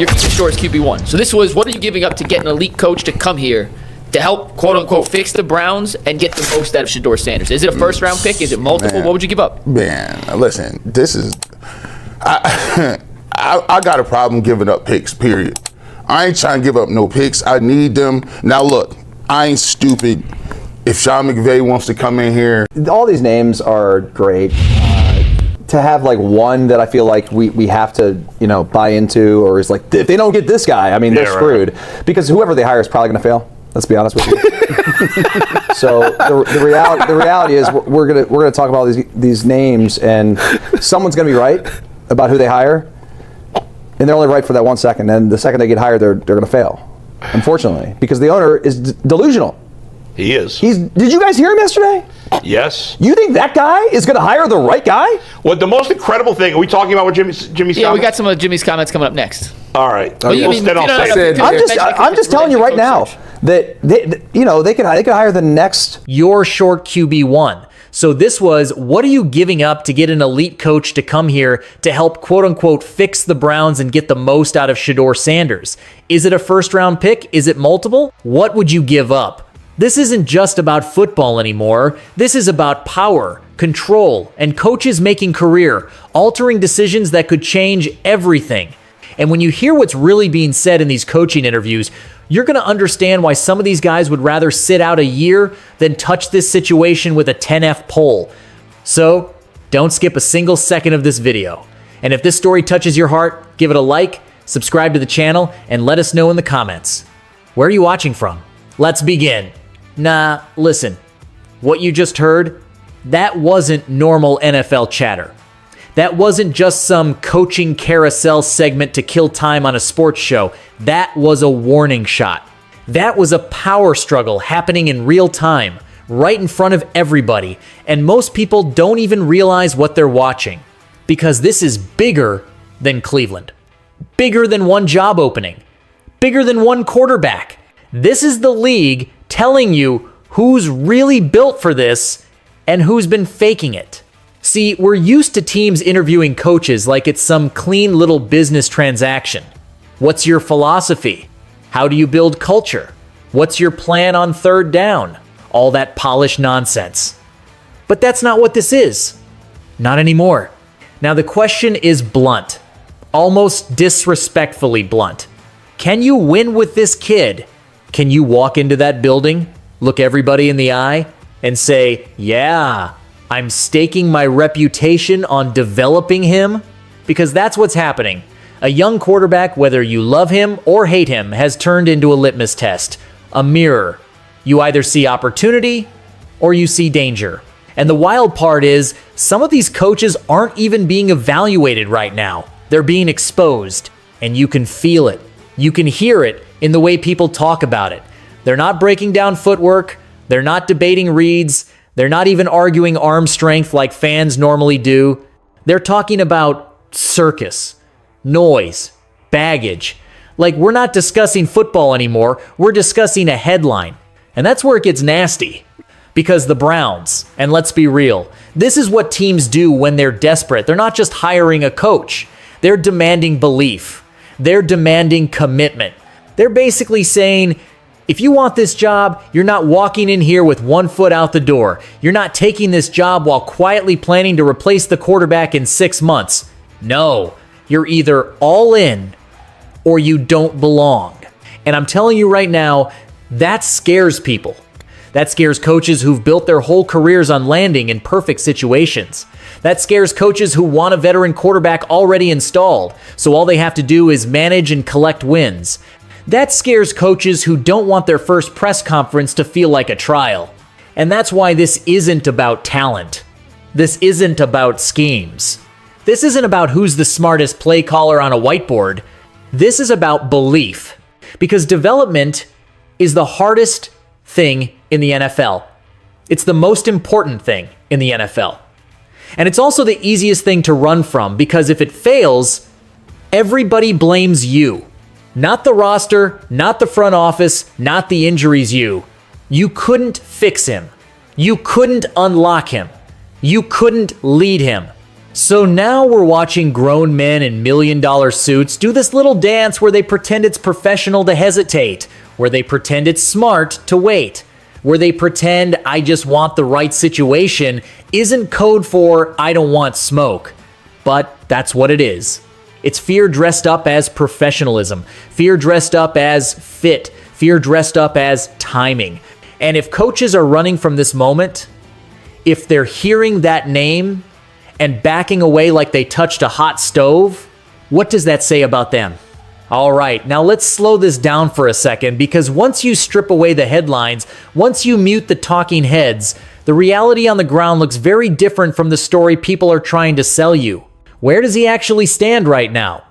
you're keeping Shedeur as QB1. So this was, what are you giving up to get an elite coach to come here to help, quote-unquote, fix the Browns and get the most out of Shedeur Sanders? Is it a first-round pick? Is it multiple? Man, what would you give up? Man, listen, this is... I got a problem giving up picks, period. I ain't trying to give up no picks. I need them. Now, look, I ain't stupid. If Sean McVay wants to come in here... All these names are great. To have like one that I feel like we have to, buy into, or is like, if they don't get this guy, I mean, they're screwed. Right. Because whoever they hire is probably going to fail. Let's be honest with you. So the reality is we're gonna talk about these names, and someone's gonna be right about who they hire, and they're only right for that 1 second. And the second they get hired, they're gonna fail, unfortunately, because the owner is delusional. He is. Did you guys hear him yesterday? Yes. You think that guy is going to hire the right guy? Well, the most incredible thing, are we talking about what Jimmy's comments? Yeah, we got some of Jimmy's comments coming up next. All right. I'm just telling you right now that they could hire the next. Your short QB1. So this was, what are you giving up to get an elite coach to come here to help, quote unquote, fix the Browns and get the most out of Shedeur Sanders? Is it a first round pick? Is it multiple? What would you give up? This isn't just about football anymore. This is about power, control, and coaches making career, altering decisions that could change everything. And when you hear what's really being said in these coaching interviews, you're going to understand why some of these guys would rather sit out a year than touch this situation with a 10F poll. So don't skip a single second of this video. And if this story touches your heart, give it a like, subscribe to the channel, and let us know in the comments. Where are you watching from? Let's begin. Nah, listen. What you just heard, that wasn't normal NFL chatter. That wasn't just some coaching carousel segment to kill time on a sports show. That was a warning shot. That was a power struggle happening in real time, right in front of everybody. And most people don't even realize what they're watching, because this is bigger than Cleveland. Bigger than one job opening. Bigger than one quarterback. This is the league telling you who's really built for this and who's been faking it. See, we're used to teams interviewing coaches like it's some clean little business transaction. What's your philosophy? How do you build culture? What's your plan on third down? All that polished nonsense. But that's not what this is. Not anymore. Now the question is blunt, almost disrespectfully blunt. Can you win with this kid? Can you walk into that building, look everybody in the eye, and say, yeah, I'm staking my reputation on developing him? Because that's what's happening. A young quarterback, whether you love him or hate him, has turned into a litmus test, a mirror. You either see opportunity or you see danger. And the wild part is, some of these coaches aren't even being evaluated right now. They're being exposed, and you can feel it. You can hear it in the way people talk about it. They're not breaking down footwork. They're not debating reads. They're not even arguing arm strength like fans normally do. They're talking about circus, noise, baggage. Like, we're not discussing football anymore. We're discussing a headline. And that's where it gets nasty. Because the Browns, and let's be real, this is what teams do when they're desperate. They're not just hiring a coach. They're demanding belief. They're demanding commitment. They're basically saying, if you want this job, you're not walking in here with 1 foot out the door. You're not taking this job while quietly planning to replace the quarterback in 6 months. No, you're either all in or you don't belong. And I'm telling you right now, that scares people. That scares coaches who've built their whole careers on landing in perfect situations. That scares coaches who want a veteran quarterback already installed, so all they have to do is manage and collect wins. That scares coaches who don't want their first press conference to feel like a trial. And that's why this isn't about talent. This isn't about schemes. This isn't about who's the smartest play caller on a whiteboard. This is about belief. Because development is the hardest thing in the NFL. It's the most important thing in the NFL. And it's also the easiest thing to run from, because if it fails, everybody blames you. Not the roster, not the front office, not the injuries you. You couldn't fix him. You couldn't unlock him. You couldn't lead him. So now we're watching grown men in million-dollar suits do this little dance where they pretend it's professional to hesitate, where they pretend it's smart to wait, where they pretend I just want the right situation isn't code for I don't want smoke. But that's what it is. It's fear dressed up as professionalism, fear dressed up as fit, fear dressed up as timing. And if coaches are running from this moment, if they're hearing that name and backing away like they touched a hot stove, what does that say about them? All right, now let's slow this down for a second, because once you strip away the headlines, once you mute the talking heads, the reality on the ground looks very different from the story people are trying to sell you. Where does he actually stand right now?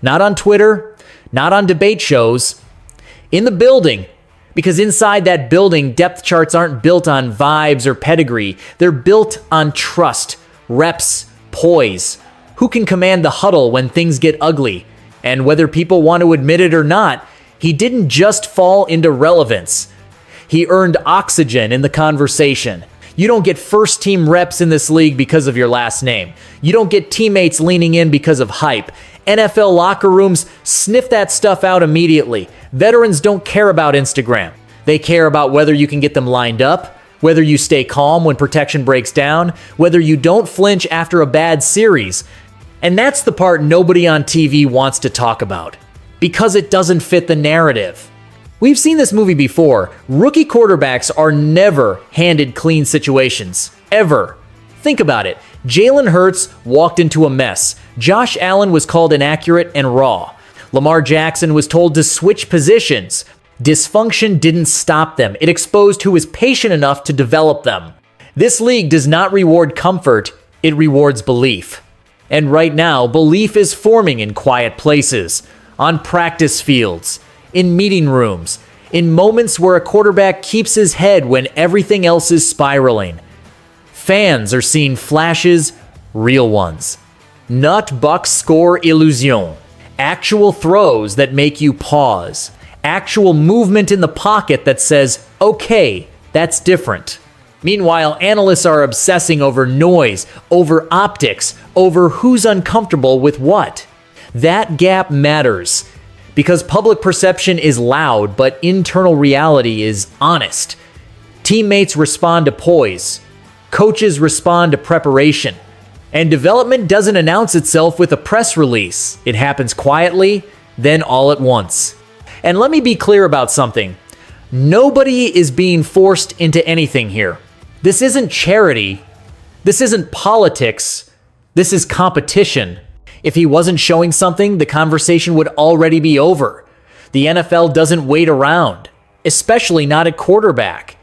Not on Twitter, not on debate shows, in the building. Because inside that building, depth charts aren't built on vibes or pedigree. They're built on trust, reps, poise. Who can command the huddle when things get ugly? And whether people want to admit it or not, he didn't just fall into relevance. He earned oxygen in the conversation. You don't get first-team reps in this league because of your last name. You don't get teammates leaning in because of hype. NFL locker rooms sniff that stuff out immediately. Veterans don't care about Instagram. They care about whether you can get them lined up, whether you stay calm when protection breaks down, whether you don't flinch after a bad series. And that's the part nobody on TV wants to talk about, because it doesn't fit the narrative. We've seen this movie before. Rookie quarterbacks are never handed clean situations. Ever. Think about it. Jalen Hurts walked into a mess. Josh Allen was called inaccurate and raw. Lamar Jackson was told to switch positions. Dysfunction didn't stop them. It exposed who was patient enough to develop them. This league does not reward comfort, it rewards belief. And right now, belief is forming in quiet places, on practice fields, in meeting rooms, in moments where a quarterback keeps his head when everything else is spiraling. Fans are seeing flashes, real ones. Not box score illusion. Actual throws that make you pause. Actual movement in the pocket that says, okay, that's different. Meanwhile, analysts are obsessing over noise, over optics, over who's uncomfortable with what. That gap matters. Because public perception is loud, but internal reality is honest. Teammates respond to poise. Coaches respond to preparation. And development doesn't announce itself with a press release. It happens quietly, then all at once. And let me be clear about something. Nobody is being forced into anything here. This isn't charity. This isn't politics. This is competition. If he wasn't showing something, the conversation would already be over. The NFL doesn't wait around, especially not at quarterback.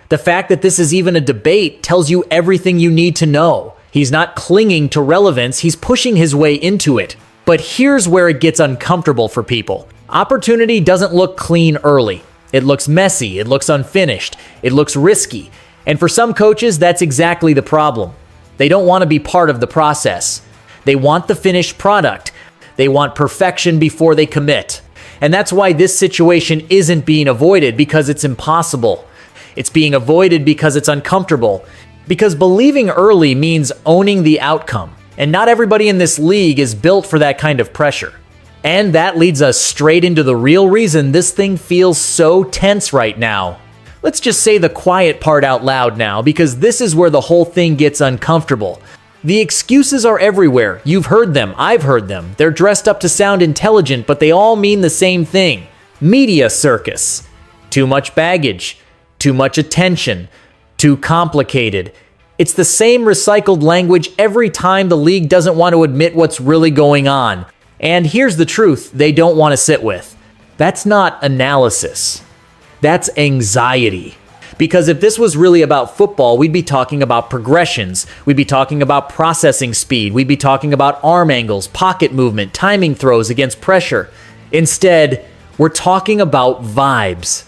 The fact that this is even a debate tells you everything you need to know. He's not clinging to relevance, he's pushing his way into it. But here's where it gets uncomfortable for people. Opportunity doesn't look clean early. It looks messy, it looks unfinished, it looks risky. And for some coaches, that's exactly the problem. They don't want to be part of the process. They want the finished product. They want perfection before they commit. And that's why this situation isn't being avoided, because it's impossible. It's being avoided because it's uncomfortable. Because believing early means owning the outcome. And not everybody in this league is built for that kind of pressure. And that leads us straight into the real reason this thing feels so tense right now. Let's just say the quiet part out loud now, because this is where the whole thing gets uncomfortable. The excuses are everywhere. You've heard them. I've heard them. They're dressed up to sound intelligent, but they all mean the same thing. Media circus. Too much baggage. Too much attention. Too complicated. It's the same recycled language every time the league doesn't want to admit what's really going on. And here's the truth they don't want to sit with. That's not analysis. That's anxiety. Because if this was really about football, we'd be talking about progressions. We'd be talking about processing speed. We'd be talking about arm angles, pocket movement, timing throws against pressure. Instead, we're talking about vibes,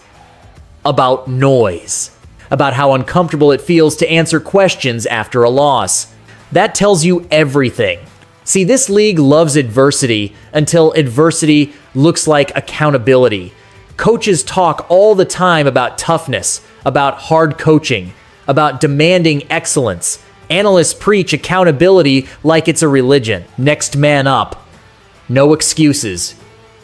about noise, about how uncomfortable it feels to answer questions after a loss. That tells you everything. See, this league loves adversity until adversity looks like accountability. Coaches talk all the time about toughness, about hard coaching, about demanding excellence. Analysts preach accountability like it's a religion. Next man up. No excuses.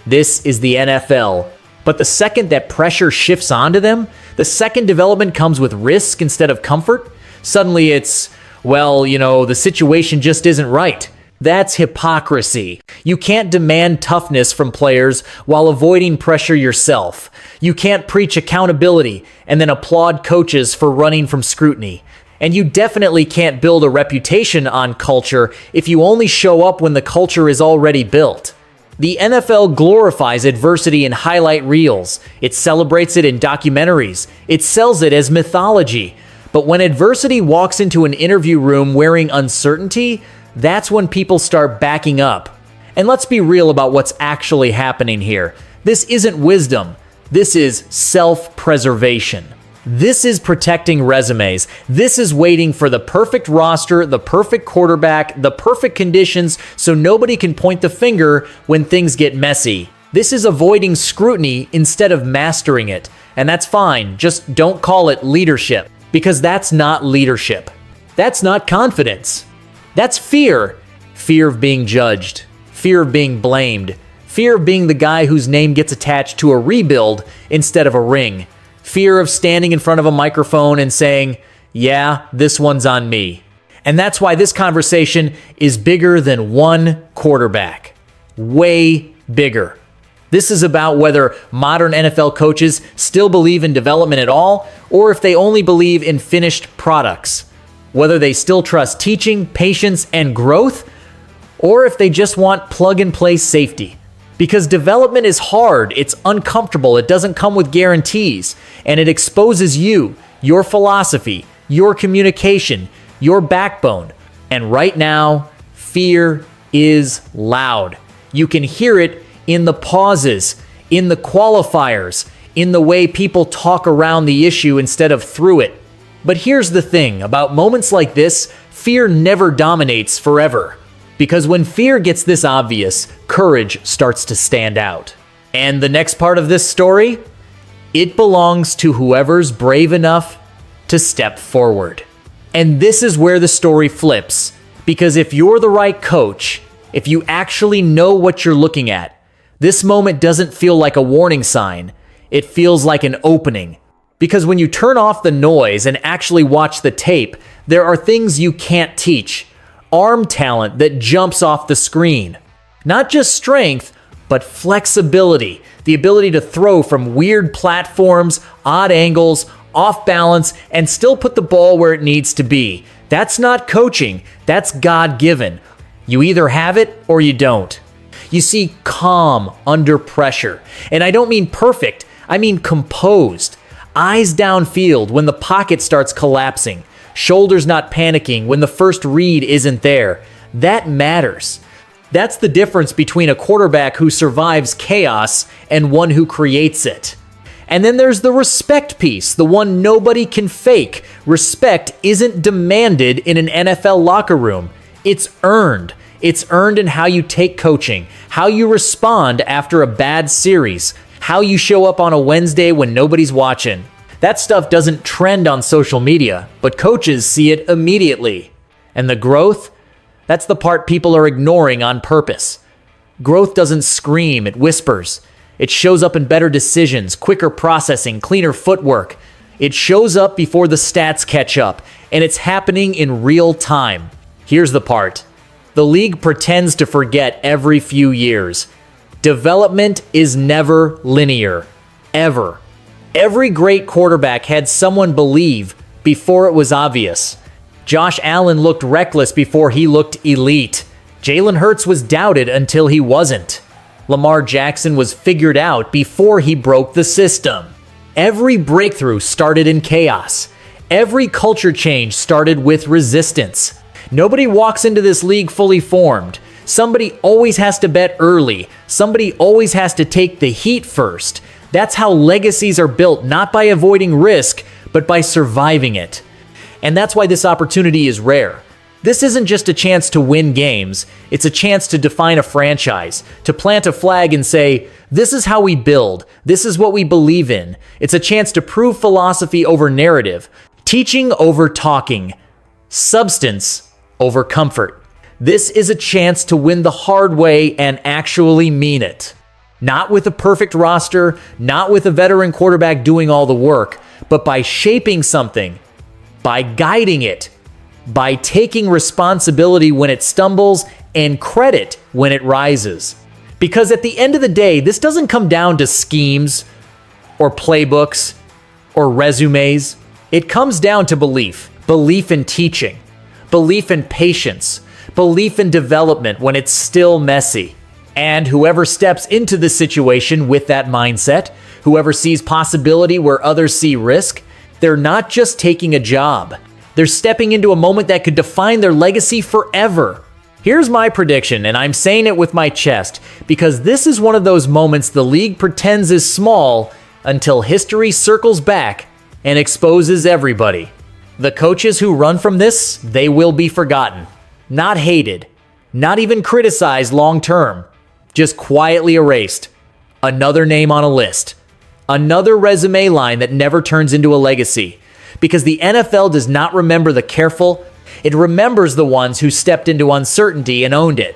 This is the NFL. But the second that pressure shifts onto them, the second development comes with risk instead of comfort, suddenly it's, well, the situation just isn't right. That's hypocrisy. You can't demand toughness from players while avoiding pressure yourself. You can't preach accountability and then applaud coaches for running from scrutiny. And you definitely can't build a reputation on culture if you only show up when the culture is already built. The NFL glorifies adversity in highlight reels. It celebrates it in documentaries. It sells it as mythology. But when adversity walks into an interview room wearing uncertainty, that's when people start backing up. And let's be real about what's actually happening here. This isn't wisdom. This is self-preservation. This is protecting resumes. This is waiting for the perfect roster, the perfect quarterback, the perfect conditions, so nobody can point the finger when things get messy. This is avoiding scrutiny instead of mastering it. And that's fine. Just don't call it leadership, because that's not leadership. That's not confidence. That's fear. Fear of being judged. Fear of being blamed. Fear of being the guy whose name gets attached to a rebuild instead of a ring. Fear of standing in front of a microphone and saying, yeah, this one's on me. And that's why this conversation is bigger than one quarterback. Way bigger. This is about whether modern NFL coaches still believe in development at all, or if they only believe in finished products. Whether they still trust teaching, patience, and growth, or if they just want plug-and-play safety. Because development is hard, it's uncomfortable, it doesn't come with guarantees, and it exposes you, your philosophy, your communication, your backbone. And right now, fear is loud. You can hear it in the pauses, in the qualifiers, in the way people talk around the issue instead of through it. But here's the thing about moments like this, fear never dominates forever. Because when fear gets this obvious, courage starts to stand out. And the next part of this story? It belongs to whoever's brave enough to step forward. And this is where the story flips. Because if you're the right coach, if you actually know what you're looking at, this moment doesn't feel like a warning sign. It feels like an opening. Because when you turn off the noise and actually watch the tape, there are things you can't teach. Arm talent that jumps off the screen. Not just strength, but flexibility. The ability to throw from weird platforms, odd angles, off balance, and still put the ball where it needs to be. That's not coaching. That's God-given. You either have it or you don't. You see calm under pressure. And I don't mean perfect. I mean composed. Eyes downfield when the pocket starts collapsing. Shoulders not panicking when the first read isn't there. That matters. That's the difference between a quarterback who survives chaos and one who creates it. And then there's the respect piece, the one nobody can fake. Respect isn't demanded in an NFL locker room. It's earned. It's earned in how you take coaching, how you respond after a bad series, how you show up on a Wednesday when nobody's watching. That stuff doesn't trend on social media, but coaches see it immediately. And the growth? That's the part people are ignoring on purpose. Growth doesn't scream, it whispers. It shows up in better decisions, quicker processing, cleaner footwork. It shows up before the stats catch up, and it's happening in real time. Here's the part. The league pretends to forget every few years. Development is never linear. Ever. Every great quarterback had someone believe before it was obvious. Josh Allen looked reckless before he looked elite. Jalen Hurts was doubted until he wasn't. Lamar Jackson was figured out before he broke the system. Every breakthrough started in chaos. Every culture change started with resistance. Nobody walks into this league fully formed. Somebody always has to bet early. Somebody always has to take the heat first. That's how legacies are built, not by avoiding risk, but by surviving it. And that's why this opportunity is rare. This isn't just a chance to win games, it's a chance to define a franchise, to plant a flag and say, this is how we build, this is what we believe in. It's a chance to prove philosophy over narrative, teaching over talking, substance over comfort. This is a chance to win the hard way and actually mean it. Not with a perfect roster, not with a veteran quarterback doing all the work, but by shaping something, by guiding it, by taking responsibility when it stumbles and credit when it rises. Because at the end of the day, this doesn't come down to schemes or playbooks or resumes. It comes down to belief. Belief in teaching, belief in patience, belief in development when it's still messy. And whoever steps into the situation with that mindset, whoever sees possibility where others see risk, they're not just taking a job. They're stepping into a moment that could define their legacy forever. Here's my prediction, and I'm saying it with my chest, because this is one of those moments the league pretends is small until history circles back and exposes everybody. The coaches who run from this, they will be forgotten. Not hated, not even criticized long term, just quietly erased. Another name on a list. Another resume line that never turns into a legacy. Because the NFL does not remember the careful, it remembers the ones who stepped into uncertainty and owned it.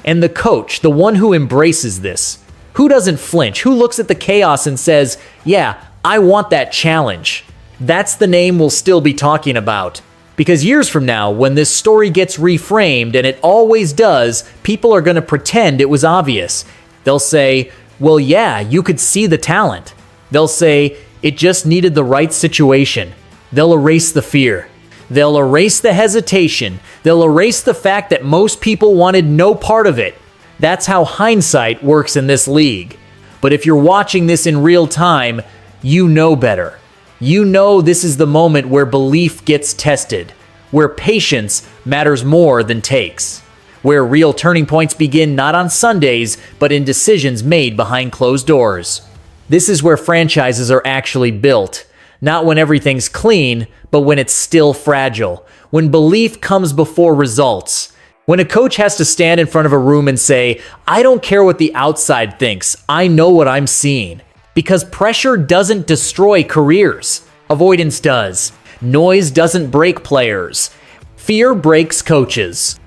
And the coach, the one who embraces this, who doesn't flinch, who looks at the chaos and says, yeah, I want that challenge. That's the name we'll still be talking about. Because years from now, when this story gets reframed, and it always does, people are going to pretend it was obvious. They'll say, well, yeah, you could see the talent. They'll say, it just needed the right situation. They'll erase the fear. They'll erase the hesitation. They'll erase the fact that most people wanted no part of it. That's how hindsight works in this league. But if you're watching this in real time, you know better. You know this is the moment where belief gets tested, where patience matters more than takes, where real turning points begin not on Sundays, but in decisions made behind closed doors. This is where franchises are actually built, not when everything's clean, but when it's still fragile, when belief comes before results. When a coach has to stand in front of a room and say, I don't care what the outside thinks, I know what I'm seeing. Because pressure doesn't destroy careers. Avoidance does. Noise doesn't break players. Fear breaks coaches.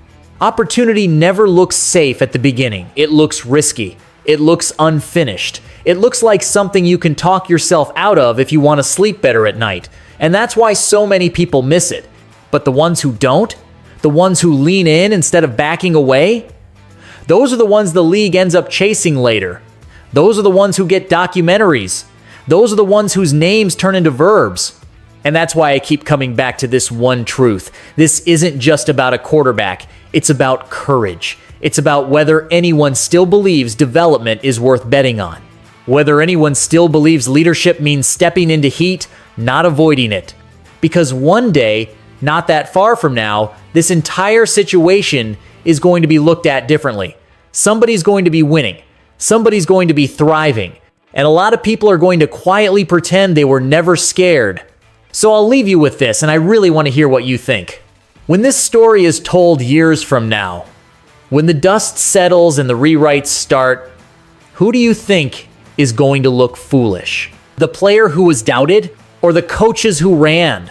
Opportunity never looks safe at the beginning. It looks risky. It looks unfinished. It looks like something you can talk yourself out of if you want to sleep better at night. And that's why so many people miss it. But the ones who don't, the ones who lean in instead of backing away, those are the ones the league ends up chasing later. Those are the ones who get documentaries. Those are the ones whose names turn into verbs. And that's why I keep coming back to this one truth. This isn't just about a quarterback. It's about courage. It's about whether anyone still believes development is worth betting on. Whether anyone still believes leadership means stepping into heat, not avoiding it. Because one day, not that far from now, this entire situation is going to be looked at differently. Somebody's going to be winning. Somebody's going to be thriving. And a lot of people are going to quietly pretend they were never scared. So I'll leave you with this, and I really want to hear what you think. When this story is told years from now, when the dust settles and the rewrites start, who do you think is going to look foolish? The player who was doubted, or the coaches who ran?